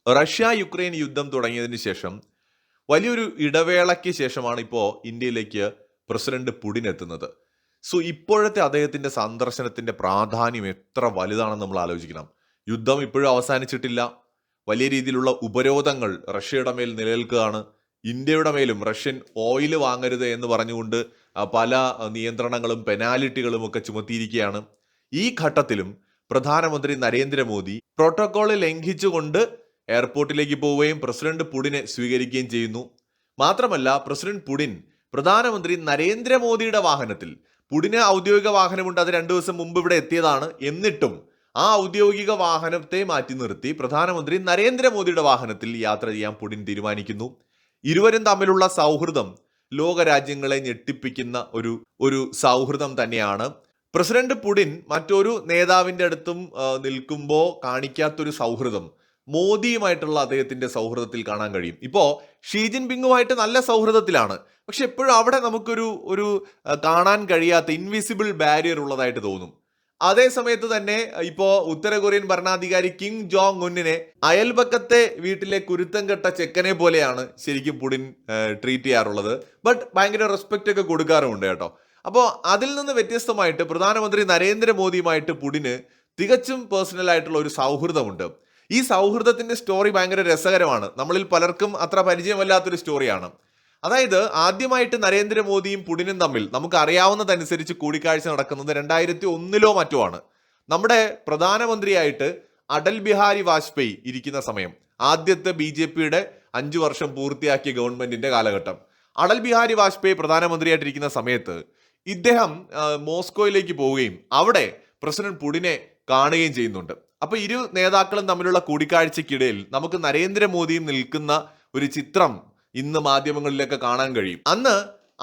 Russia Ukraine യുദ്ധം തുടങ്ങിയതിന് ശേഷം വലിയൊരു ഇടവേളയ്ക്ക് ശേഷമാണ് ഇപ്പോൾ ഇന്ത്യയിലേക്ക് പ്രസിഡന്റ് പുടിൻ എത്തുന്നത്. സോ ഇപ്പോഴത്തെ അദ്ദേഹത്തിന്റെ സന്ദർശനത്തിന്റെ പ്രാധാന്യം എത്ര വലുതാണെന്ന് നമ്മൾ ആലോചിക്കണം. യുദ്ധം ഇപ്പോഴും അവസാനിച്ചിട്ടില്ല. വലിയ രീതിയിലുള്ള ഉപരോധങ്ങൾ റഷ്യയുടെ മേൽ നിലനിൽക്കുകയാണ്. ഇന്ത്യയുടെ മേലും റഷ്യൻ ഓയിൽ വാങ്ങരുത് എന്ന് പറഞ്ഞുകൊണ്ട് പല നിയന്ത്രണങ്ങളും പെനാലിറ്റികളും ഒക്കെ ചുമത്തിയിരിക്കുകയാണ്. ഈ ഘട്ടത്തിലും പ്രധാനമന്ത്രി നരേന്ദ്രമോദി പ്രോട്ടോകോൾ ലംഘിച്ചുകൊണ്ട് എയർപോർട്ടിലേക്ക് പോവുകയും പ്രസിഡന്റ് പുടിനെ സ്വീകരിക്കുകയും ചെയ്യുന്നു. മാത്രമല്ല പ്രസിഡന്റ് പുടിൻ പ്രധാനമന്ത്രി നരേന്ദ്രമോദിയുടെ വാഹനത്തിൽ, പുടിന് ഔദ്യോഗിക വാഹനമുണ്ട്, അത് 2 ദിവസം മുമ്പ് ഇവിടെ എത്തിയതാണ്, എന്നിട്ടും ആ ഔദ്യോഗിക വാഹനത്തെ മാറ്റി നിർത്തി പ്രധാനമന്ത്രി നരേന്ദ്രമോദിയുടെ വാഹനത്തിൽ യാത്ര ചെയ്യാൻ പുടിൻ തീരുമാനിക്കുന്നു. ഇരുവരും തമ്മിലുള്ള സൗഹൃദം ലോകരാജ്യങ്ങളെ ഞെട്ടിപ്പിക്കുന്ന ഒരു സൗഹൃദം തന്നെയാണ്. പ്രസിഡന്റ് പുടിൻ മറ്റൊരു നേതാവിന്റെ അടുത്തും നിൽക്കുമ്പോൾ കാണിക്കാത്തൊരു സൗഹൃദം മോദിയുമായിട്ടുള്ള അദ്ദേഹത്തിന്റെ സൗഹൃദത്തിൽ കാണാൻ കഴിയും. ഇപ്പോ ഷീ ജിൻപിങ്ങുമായിട്ട് നല്ല സൗഹൃദത്തിലാണ്, പക്ഷെ എപ്പോഴും അവിടെ നമുക്കൊരു കാണാൻ കഴിയാത്ത ഇൻവിസിബിൾ ബാരിയർ ഉള്ളതായിട്ട് തോന്നും. അതേ സമയത്ത് തന്നെ ഇപ്പോ ഉത്തര കൊറിയൻ ഭരണാധികാരി കിം ജോങ് ഉന്നിനെ അയൽപക്കത്തെ വീട്ടിലെ കുരുത്തം കെട്ട ചെക്കനെ പോലെയാണ് ശരിക്കും പുടിൻ ട്രീറ്റ് ചെയ്യാറുള്ളത്. ബട്ട് ഭയങ്കര റെസ്പെക്റ്റ് ഒക്കെ കൊടുക്കാറുമുണ്ട് കേട്ടോ. അപ്പോൾ അതിൽ നിന്ന് വ്യത്യസ്തമായിട്ട് പ്രധാനമന്ത്രി നരേന്ദ്രമോദിയുമായിട്ട് പുടിന് തികച്ചും പേഴ്സണൽ ആയിട്ടുള്ള ഒരു സൗഹൃദമുണ്ട്. ഈ സൗഹൃദത്തിന്റെ സ്റ്റോറി ഭയങ്കര രസകരമാണ്. നമ്മളിൽ പലർക്കും അത്ര പരിചയമല്ലാത്തൊരു സ്റ്റോറിയാണ്. അതായത് ആദ്യമായിട്ട് നരേന്ദ്രമോദിയും പുടിനും തമ്മിൽ നമുക്ക് അറിയാവുന്നതനുസരിച്ച് കൂടിക്കാഴ്ച നടക്കുന്നത് 2001 മറ്റോ ആണ്. നമ്മുടെ പ്രധാനമന്ത്രിയായിട്ട് അടൽ ബിഹാരി വാജ്പേയി ഇരിക്കുന്ന സമയം, ആദ്യത്തെ BJPയുടെ 5 വർഷം പൂർത്തിയാക്കിയ ഗവൺമെന്റിന്റെ കാലഘട്ടം. അടൽ ബിഹാരി വാജ്പേയി പ്രധാനമന്ത്രിയായിട്ടിരിക്കുന്ന സമയത്ത് ഇദ്ദേഹം മോസ്കോയിലേക്ക് പോവുകയും അവിടെ പ്രസിഡന്റ് പുടിനെ കാണുകയും ചെയ്യുന്നുണ്ട്. അപ്പൊ ഇരു നേതാക്കളും തമ്മിലുള്ള കൂടിക്കാഴ്ചക്കിടയിൽ നമുക്ക് നരേന്ദ്രമോദിയും നിൽക്കുന്ന ഒരു ചിത്രം ഇന്ന് മാധ്യമങ്ങളിലൊക്കെ കാണാൻ കഴിയും. അന്ന്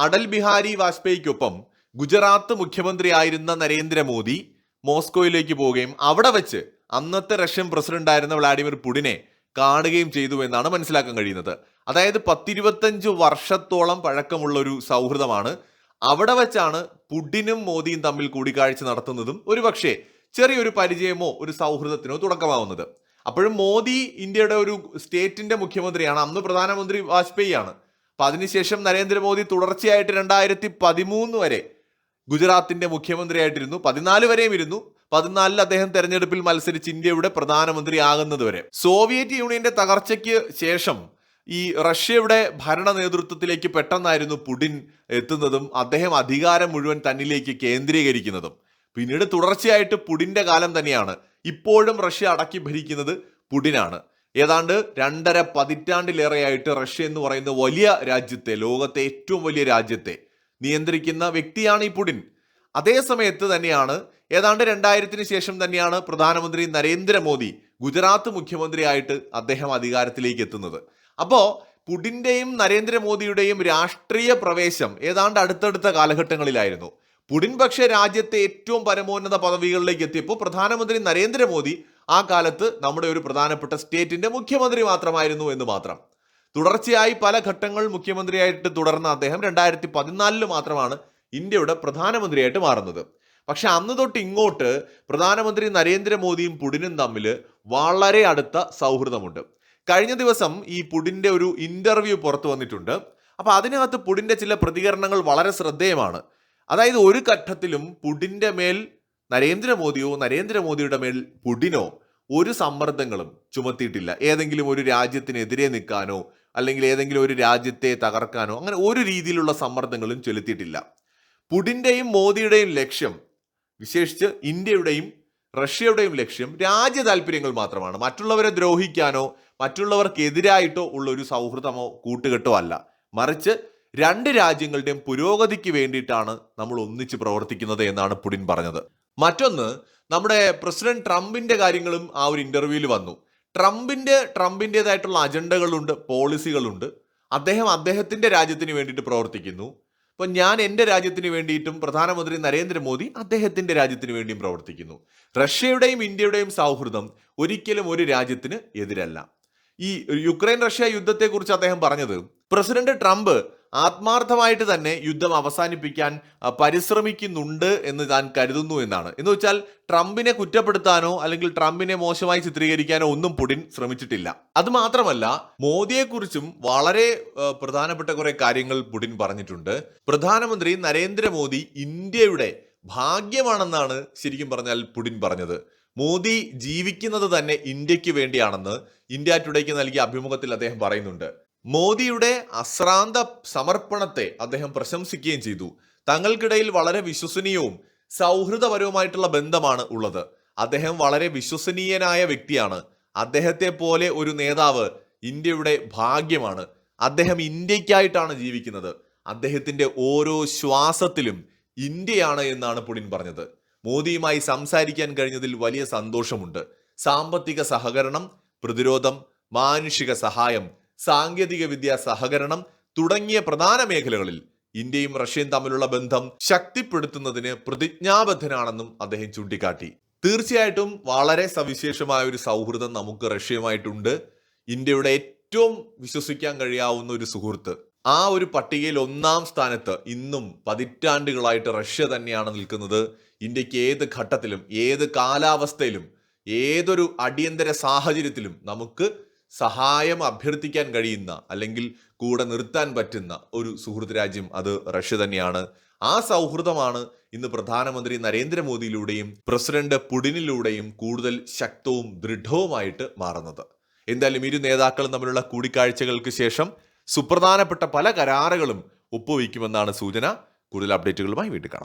അടൽ ബിഹാരി വാജ്പേയിക്കൊപ്പം ഗുജറാത്ത് മുഖ്യമന്ത്രി ആയിരുന്ന നരേന്ദ്രമോദി മോസ്കോയിലേക്ക് പോവുകയും അവിടെ വെച്ച് അന്നത്തെ റഷ്യൻ പ്രസിഡന്റ് ആയിരുന്ന വ്ളാഡിമിർ പുടിനെ കാണുകയും ചെയ്തു എന്നാണ് മനസ്സിലാക്കാൻ കഴിയുന്നത്. അതായത് 10-25 വർഷത്തോളം പഴക്കമുള്ള ഒരു സൗഹൃദമാണ്. അവിടെ വെച്ചാണ് പുടിനും മോദിയും തമ്മിൽ കൂടിക്കാഴ്ച നടത്തുന്നതും ഒരുപക്ഷെ ചെറിയൊരു പരിചയമോ ഒരു സൗഹൃദത്തിനോ തുടക്കമാവുന്നത്. അപ്പോഴും മോദി ഇന്ത്യയുടെ ഒരു സ്റ്റേറ്റിന്റെ മുഖ്യമന്ത്രിയാണ്, അന്ന് പ്രധാനമന്ത്രി വാജ്പേയി ആണ്. അപ്പൊ അതിനുശേഷം നരേന്ദ്രമോദി തുടർച്ചയായിട്ട് 2013 വരെ ഗുജറാത്തിന്റെ മുഖ്യമന്ത്രിയായിട്ടിരുന്നു. 14 വരെയും ഇരുന്നു. 14 അദ്ദേഹം തെരഞ്ഞെടുപ്പിൽ മത്സരിച്ച് ഇന്ത്യയുടെ പ്രധാനമന്ത്രി ആകുന്നത് വരെ. സോവിയറ്റ് യൂണിയന്റെ തകർച്ചയ്ക്ക് ശേഷം ഈ റഷ്യയുടെ ഭരണ നേതൃത്വത്തിലേക്ക് പെട്ടെന്നായിരുന്നു പുടിൻ എത്തുന്നതും അദ്ദേഹം അധികാരം മുഴുവൻ തന്നിലേക്ക് കേന്ദ്രീകരിക്കുന്നതും. പിന്നീട് തുടർച്ചയായിട്ട് പുടിന്റെ കാലം തന്നെയാണ്. ഇപ്പോഴും റഷ്യ അടക്കി ഭരിക്കുന്നത് പുടിനാണ്. ഏതാണ്ട് 2.5 പതിറ്റാണ്ടിലേറെയായിട്ട് റഷ്യ എന്ന് പറയുന്ന വലിയ രാജ്യത്തെ, ലോകത്തെ ഏറ്റവും വലിയ രാജ്യത്തെ നിയന്ത്രിക്കുന്ന വ്യക്തിയാണ് ഈ പുടിൻ. അതേ സമയത്ത് തന്നെയാണ് ഏതാണ്ട് 2000-ന് ശേഷം തന്നെയാണ് പ്രധാനമന്ത്രി നരേന്ദ്രമോദി ഗുജറാത്ത് മുഖ്യമന്ത്രിയായിട്ട് അദ്ദേഹം അധികാരത്തിലേക്ക് എത്തുന്നത്. അപ്പോ പുടിന്റെയും നരേന്ദ്രമോദിയുടെയും രാഷ്ട്രീയ പ്രവേശം ഏതാണ്ട് അടുത്തടുത്ത കാലഘട്ടങ്ങളിലായിരുന്നു. പുടിൻ പക്ഷേ രാജ്യത്തെ ഏറ്റവും പരമോന്നത പദവികളിലേക്ക് എത്തിയപ്പോൾ പ്രധാനമന്ത്രി നരേന്ദ്രമോദി ആ കാലത്ത് നമ്മുടെ ഒരു പ്രധാനപ്പെട്ട സ്റ്റേറ്റിന്റെ മുഖ്യമന്ത്രി മാത്രമായിരുന്നു എന്ന് മാത്രം. തുടർച്ചയായി പല ഘട്ടങ്ങൾ മുഖ്യമന്ത്രിയായിട്ട് തുടർന്ന അദ്ദേഹം 2014 മാത്രമാണ് ഇന്ത്യയുടെ പ്രധാനമന്ത്രിയായിട്ട് മാറുന്നത്. പക്ഷെ അന്ന് തൊട്ട് ഇങ്ങോട്ട് പ്രധാനമന്ത്രി നരേന്ദ്രമോദിയും പുടിനും തമ്മിൽ വളരെ അടുത്ത സൗഹൃദമുണ്ട്. കഴിഞ്ഞ ദിവസം ഈ പുടിന്റെ ഒരു ഇന്റർവ്യൂ പുറത്തു വന്നിട്ടുണ്ട്. അപ്പൊ അതിനകത്ത് പുടിന്റെ ചില പ്രതികരണങ്ങൾ വളരെ ശ്രദ്ധേയമാണ്. അതായത് ഒരു ഘട്ടത്തിലും പുടിന്റെ മേൽ നരേന്ദ്രമോദിയോ നരേന്ദ്രമോദിയുടെ മേൽ പുടിനോ ഒരു സമ്മർദ്ദങ്ങളും ചുമത്തിയിട്ടില്ല. ഏതെങ്കിലും ഒരു രാജ്യത്തിനെതിരെ നിൽക്കാനോ അല്ലെങ്കിൽ ഏതെങ്കിലും ഒരു രാജ്യത്തെ തകർക്കാനോ അങ്ങനെ ഒരു രീതിയിലുള്ള സമ്മർദ്ദങ്ങളും ചെലുത്തിയിട്ടില്ല. പുടിന്റെയും മോദിയുടെയും ലക്ഷ്യം, വിശേഷിച്ച് ഇന്ത്യയുടെയും റഷ്യയുടെയും ലക്ഷ്യം രാജ്യ താല്പര്യങ്ങൾ മാത്രമാണ്. മറ്റുള്ളവരെ ദ്രോഹിക്കാനോ മറ്റുള്ളവർക്കെതിരായിട്ടോ ഉള്ള ഒരു സൗഹൃദമോ കൂട്ടുകെട്ടോ അല്ല. മറിച്ച് 2 രാജ്യങ്ങളുടെയും പുരോഗതിക്ക് വേണ്ടിയിട്ടാണ് നമ്മൾ ഒന്നിച്ച് പ്രവർത്തിക്കുന്നത് എന്നാണ് പുടിൻ പറഞ്ഞത്. മറ്റൊന്ന്, നമ്മുടെ പ്രസിഡന്റ് ട്രംപിന്റെ കാര്യങ്ങളും ആ ഒരു ഇന്റർവ്യൂവിൽ വന്നു. ട്രംപിൻ്റെതായിട്ടുള്ള അജണ്ടകളുണ്ട്, പോളിസികളുണ്ട്. അദ്ദേഹത്തിന്റെ രാജ്യത്തിന് വേണ്ടിയിട്ട് പ്രവർത്തിക്കുന്നു. അപ്പൊ ഞാൻ എൻ്റെ രാജ്യത്തിന് വേണ്ടിയിട്ടും പ്രധാനമന്ത്രി നരേന്ദ്രമോദി അദ്ദേഹത്തിന്റെ രാജ്യത്തിന് വേണ്ടിയും പ്രവർത്തിക്കുന്നു. റഷ്യയുടെയും ഇന്ത്യയുടെയും സൗഹൃദം ഒരിക്കലും ഒരു രാജ്യത്തിന് എതിരല്ല. ഈ യുക്രൈൻ റഷ്യ യുദ്ധത്തെക്കുറിച്ച് അദ്ദേഹം പറഞ്ഞത്, പ്രസിഡന്റ് ട്രംപ് ആത്മാർത്ഥമായിട്ട് തന്നെ യുദ്ധം അവസാനിപ്പിക്കാൻ പരിശ്രമിക്കുന്നുണ്ട് എന്ന് ഞാൻ കരുതുന്നു എന്നാണ്. എന്ന് വെച്ചാൽ ട്രംപിനെ കുറ്റപ്പെടുത്താനോ അല്ലെങ്കിൽ ട്രംപിനെ മോശമായി ചിത്രീകരിക്കാനോ ഒന്നും പുടിൻ ശ്രമിച്ചിട്ടില്ല. അത് മാത്രമല്ല, മോദിയെക്കുറിച്ചും വളരെ പ്രധാനപ്പെട്ട കുറെ കാര്യങ്ങൾ പുടിൻ പറഞ്ഞിട്ടുണ്ട്. പ്രധാനമന്ത്രി നരേന്ദ്രമോദി ഇന്ത്യയുടെ ഭാഗ്യമാണെന്നാണ് ശരിക്കും പറഞ്ഞാൽ പുടിൻ പറഞ്ഞത്. മോദി ജീവിക്കുന്നത് തന്നെ ഇന്ത്യക്ക് വേണ്ടിയാണെന്ന് ഇന്ത്യ ടുഡേക്ക് നൽകിയ അഭിമുഖത്തിൽ അദ്ദേഹം പറയുന്നുണ്ട്. മോദിയുടെ അശ്രാന്ത സമർപ്പണത്തെ അദ്ദേഹം പ്രശംസിക്കുകയും ചെയ്തു. തങ്ങൾക്കിടയിൽ വളരെ വിശ്വസനീയവും സൗഹൃദപരവുമായിട്ടുള്ള ബന്ധമാണ് ഉള്ളത്. അദ്ദേഹം വളരെ വിശ്വസനീയനായ വ്യക്തിയാണ്. അദ്ദേഹത്തെ പോലെ ഒരു നേതാവ് ഇന്ത്യയുടെ ഭാഗ്യമാണ്. അദ്ദേഹം ഇന്ത്യക്കായിട്ടാണ് ജീവിക്കുന്നത്. അദ്ദേഹത്തിന്റെ ഓരോ ശ്വാസത്തിലും ഇന്ത്യയാണ് എന്നാണ് പുടിൻ പറഞ്ഞത്. മോദിയുമായി സംസാരിക്കാൻ കഴിഞ്ഞതിൽ വലിയ സന്തോഷമുണ്ട്. സാമ്പത്തിക സഹകരണം, പ്രതിരോധം, മാനുഷിക സഹായം, സാങ്കേതിക വിദ്യ സഹകരണം തുടങ്ങിയ പ്രധാന മേഖലകളിൽ ഇന്ത്യയും റഷ്യയും തമ്മിലുള്ള ബന്ധം ശക്തിപ്പെടുത്തുന്നതിന് പ്രതിജ്ഞാബദ്ധനാണെന്നും അദ്ദേഹം ചൂണ്ടിക്കാട്ടി. തീർച്ചയായിട്ടും വളരെ സവിശേഷമായ ഒരു സൗഹൃദം നമുക്ക് റഷ്യയുമായിട്ടുണ്ട്. ഇന്ത്യയുടെ ഏറ്റവും വിശ്വസിക്കാൻ കഴിയാവുന്ന ഒരു സുഹൃത്ത്. ആ ഒരു പട്ടികയിൽ 1-ാം സ്ഥാനത്ത് ഇന്നും പതിറ്റാണ്ടുകളായിട്ട് റഷ്യ തന്നെയാണ് നിൽക്കുന്നത്. ഇന്ത്യക്ക് ഏത് ഘട്ടത്തിലും ഏത് കാലാവസ്ഥയിലും ഏതൊരു അടിയന്തര സാഹചര്യത്തിലും നമുക്ക് സഹായം അഭ്യർത്ഥിക്കാൻ കഴിയുന്ന അല്ലെങ്കിൽ കൂടെ നിർത്താൻ പറ്റുന്ന ഒരു സുഹൃത്ത് രാജ്യം അത് റഷ്യ തന്നെയാണ്. ആ സൗഹൃദമാണ് ഇന്ന് പ്രധാനമന്ത്രി നരേന്ദ്രമോദിയിലൂടെയും പ്രസിഡന്റ് പുടിനിലൂടെയും കൂടുതൽ ശക്തവും ദൃഢവുമായിട്ട് മാറുന്നത്. എന്തായാലും ഇരു നേതാക്കളും തമ്മിലുള്ള കൂടിക്കാഴ്ചകൾക്ക് ശേഷം സുപ്രധാനപ്പെട്ട പല കരാറുകളും ഒപ്പുവയ്ക്കുമെന്നാണ് സൂചന. കൂടുതൽ അപ്ഡേറ്റുകളുമായി വീണ്ടും കാണാം.